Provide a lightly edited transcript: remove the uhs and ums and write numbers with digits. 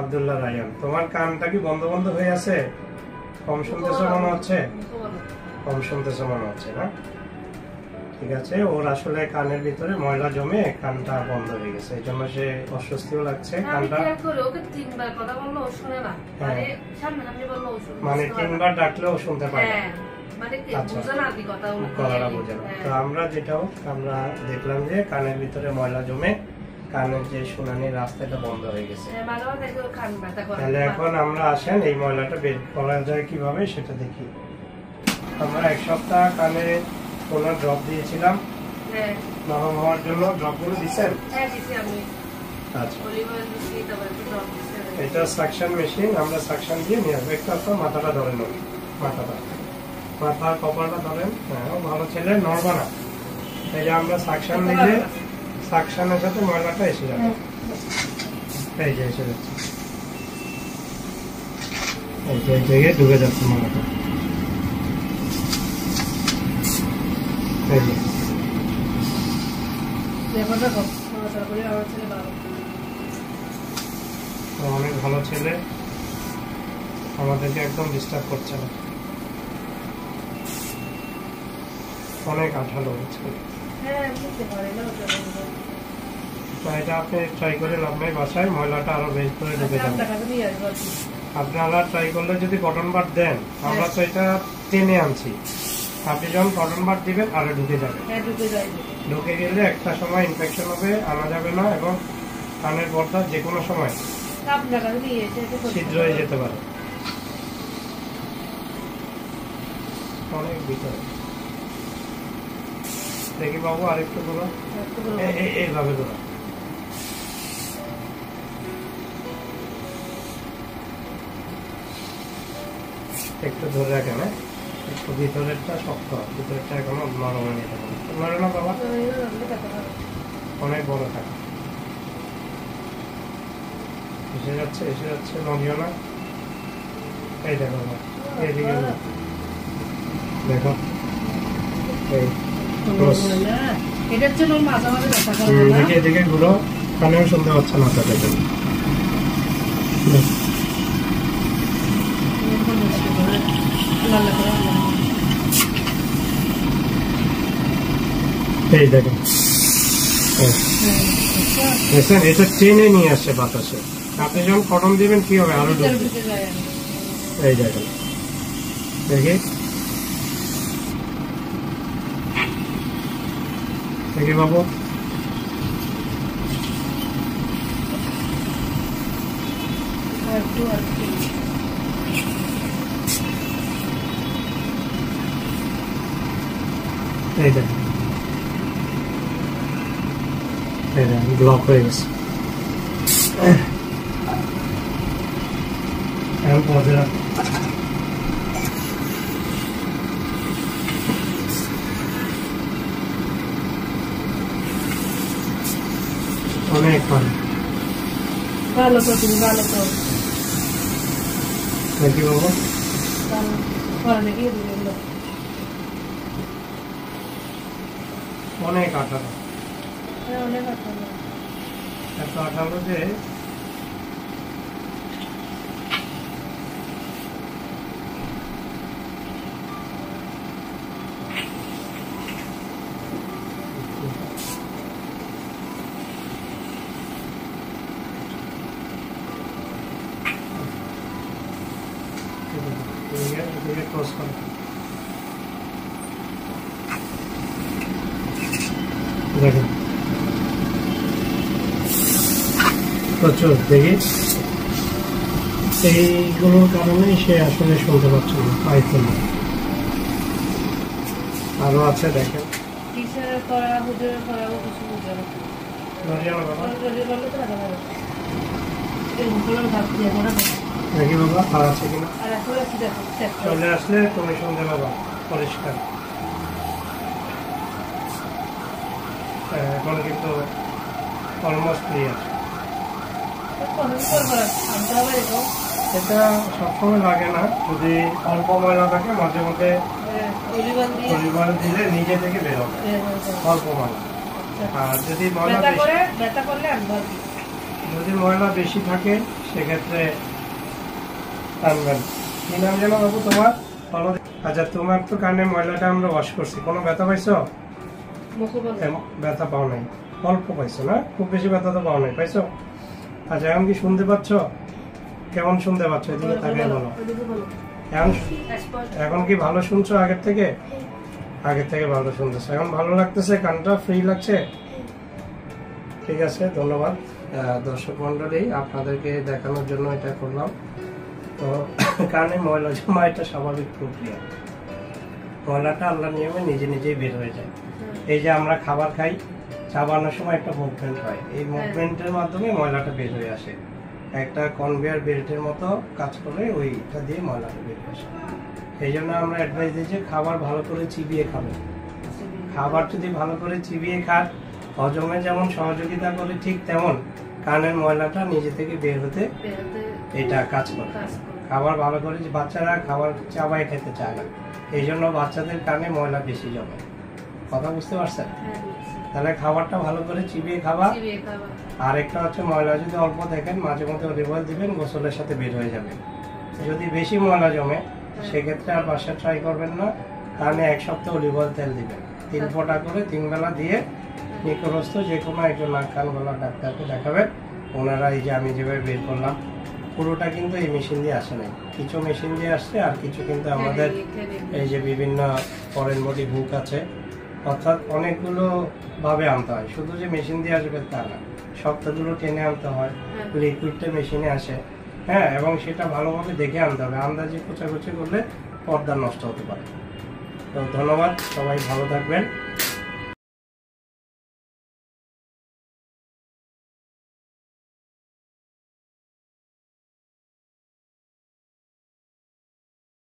Abdullah Ryan, তোমার কানটা কি বন্ধ বন্ধ হয়ে আছে? কম শুনতেছো মনে হচ্ছে? কম শুনতেছো মনে হচ্ছে না? ঠিক আছে, ওর আসলে কানের ভিতরে ময়লা জমে কানটা বন্ধ হয়ে গেছে, এই জন্য সে অস্বস্তিও লাগছে। কানটা মানে 3 বার ডাকলেও শুনতে পায় না। আচ্ছা, গলাটা বোঝে না। তো আমরা যেটা হোক, আমরা দেখলাম যে কানের ভিতরে ময়লা জমে কানের যে শুনানির রাস্তাটা বন্ধ হয়ে গেছে। তাহলে এখন আমরা আসেন এই ময়লাটা বের করা যায় কিভাবে সেটা দেখি। আমরা 1 সপ্তাহ কানে কোনো ড্রপ দিয়েছিলাম নরম হওয়ার জন্য। ড্রপগুলো দিচ্ছেন? আচ্ছা, এটা সাকশন মেশিন, আমরা সাকশন দিয়ে নিয়ে আসবো। একটু আপনার মাথাটা ধরেন, মাথার কপালটা ধরেন। হ্যাঁ, ভালো ছেলে, নড়বা না। এই যে আমরা সাকশন দিলে সাকশনের সাথে ময়লাটা এসে যাবে। এই যে এসে যাচ্ছে, এই যে জায়গায় ঢুকে যাচ্ছে ময়লাটা। এই যে অনেক ভালো ছেলে, আমাদেরকে একদম ডিস্টার্ব করছে না। অনেক আঠালো হচ্ছে। এটা আপনি ট্রাই করে লাভ নাই, বাসায় ময়লাটা আরো বেশ করে ঢুকে যাবে। আপনারা ট্রাই করলে যদি কটন বাড দেন, আমরা তো এটা টেনে আনছি, আপনি যখন কটন বাড দিবেন আরো ঢুকে যাবে। ঢুকে গেলে একটা সময় ইনফেকশন হবে, আনা যাবে না, এবং কানের পর্দা যে কোনো সময় ছিদ্র হয়ে যেতে পারে। অনেক ভিতরে দেখি বাবু, আরেকটু ঘোরা, এইভাবে ঘোরা। একটু ধরে রাখেন, একটু ভিতরেরটা শক্ত, ভিতরেরটা এখনো নরম হয়নি। নড়ে না বাবা, অনেক বড় টাকা এসে যাচ্ছে, নড়িও না। এই দেখো, এইদিকে দেখো, এদিকে ঘুরো, কানেও শুনতে পাচ্ছে না তাদের। এই দেখেন, এটা টেনে নিয়ে আসছে বাতাসে। আপনি যখন কটন দিবেন কি হবে, আরো ঢুকবে। এই দেখেন, দেখি দেখি বাবু, এই দেখেন, এই দেখেন ব্লক হয়ে গেছে। এখন পৌঁছে যাক। অনেক ভালো তো, তুমি ভালো তো দেখি বাবু, অনেক আঠালো, এত আঠালো যে ক্লোজ করো। দেখেন প্রচুর, দেখি এইগুলোর কারণে সে আসলে শুনতে পাচ্ছে না, পাইতো না। আরো আছে দেখেন, দেখি বাবা আর আছে কিনা। চলে আসলে তুমি শুনতে পাবা পরিষ্কার। এখন কিন্তু অলমোস্ট ক্লিয়ার। এটা সবসময় লাগে না, যদি অল্প ময়লা থাকে মাঝে মধ্যে পরিবার দিলে নিজে থেকে বেরোবে অল্প ময়লা। আর যদি ময়লা যদি ময়লা বেশি থাকে সেক্ষেত্রে টানবেন। কি নাম যেন বাবু তোমার? আচ্ছা, তোমার তো কানে ময়লাটা আমরা ওয়াশ করছি, কোনো ব্যথা পাইছো? ব্যথা পাও নাই, অল্প পাইছো না, খুব বেশি ব্যথা তো পাও নাই, পাইছো? আচ্ছা, এখন কি শুনতে পাচ্ছ? কেমন শুনতে পাচ্ছ? এদিকে তাকিয়ে বলো। এখন কি ভালো শুনছো আগের থেকে? আগের থেকে ভালো শুনতেছে, এখন ভালো লাগতেছে, কানটা ফ্রি লাগছে? ঠিক আছে, ধন্যবাদ। দর্শক মন্ডলী, আপনাদেরকে দেখানোর জন্য এটা করলাম। তো কানে ময়লা জমা এটা স্বাভাবিক প্রক্রিয়া, ময়লাটা আল্লাহর নিয়মে নিজে নিজেই বের হয়ে যায়। এই যে আমরা খাবার খাই, চাবানোর সময় একটা মুভমেন্ট হয়, এই মুভমেন্টের মাধ্যমে ময়লাটা বের হয়ে আসে, একটা কনভেয়ার বেল্টের মতো কাজ করে ওইটা দিয়ে ময়লাটা বের হয়ে আসে। এই জন্য আমরা অ্যাডভাইস দিই যে খাবার ভালো করে চিবিয়ে খাবেন। খাবার যদি ভালো করে চিবিয়ে খান, হজমে যেমন সহযোগিতা করে, ঠিক তেমন কানের ময়লাটা নিজে থেকে বের হতে এটা কাজ করে। খাবার ভালো করে, বাচ্চারা খাবার চাবাই খেতে চায় না, এই জন্য বাচ্চাদের কানে ময়লা বেশি জমে। কথা বুঝতে পারছেন? তাহলে খাবারটা ভালো করে চিবিয়ে খাবা। আর একটা হচ্ছে, ময়লা যদি অল্প দেখেন, মাঝে মধ্যে অলিভ অয়েল দিবেন, গোসলের সাথে বের হয়ে যাবে। যদি বেশি ময়লা জমে সেক্ষেত্রে আর বাসায় ট্রাই করবেন না, কানে 1 সপ্তাহ অলিভ অয়েল তেল দিবেন, 3 ফোঁটা করে 3 বেলা দিয়ে নিকটস্থ যে কোনো একজন নাক কান গলা ডাক্তারকে দেখাবেন। ওনারা এই যে আমি যেভাবে বের করলাম, পুরোটা কিন্তু এই মেশিন দিয়ে আসে নাই, কিছু মেশিন দিয়ে আসছে, আর কিছু কিন্তু আমাদের এই যে বিভিন্ন ফরেন বডি বুক আছে, অর্থাৎ অনেকগুলো ভাবে আনতে হয়, শুধু যে মেশিন দিয়ে আসবে তা না, শক্তগুলো টেনে আনতে হয়, লিকুইডটা মেশিনে আসে, হ্যাঁ, এবং সেটা ভালোভাবে দেখে আনতে হবে, আন্দাজে কোচাকুচি করলে পর্দা নষ্ট হতে পারে। তো ধন্যবাদ, সবাই ভালো থাকবেন।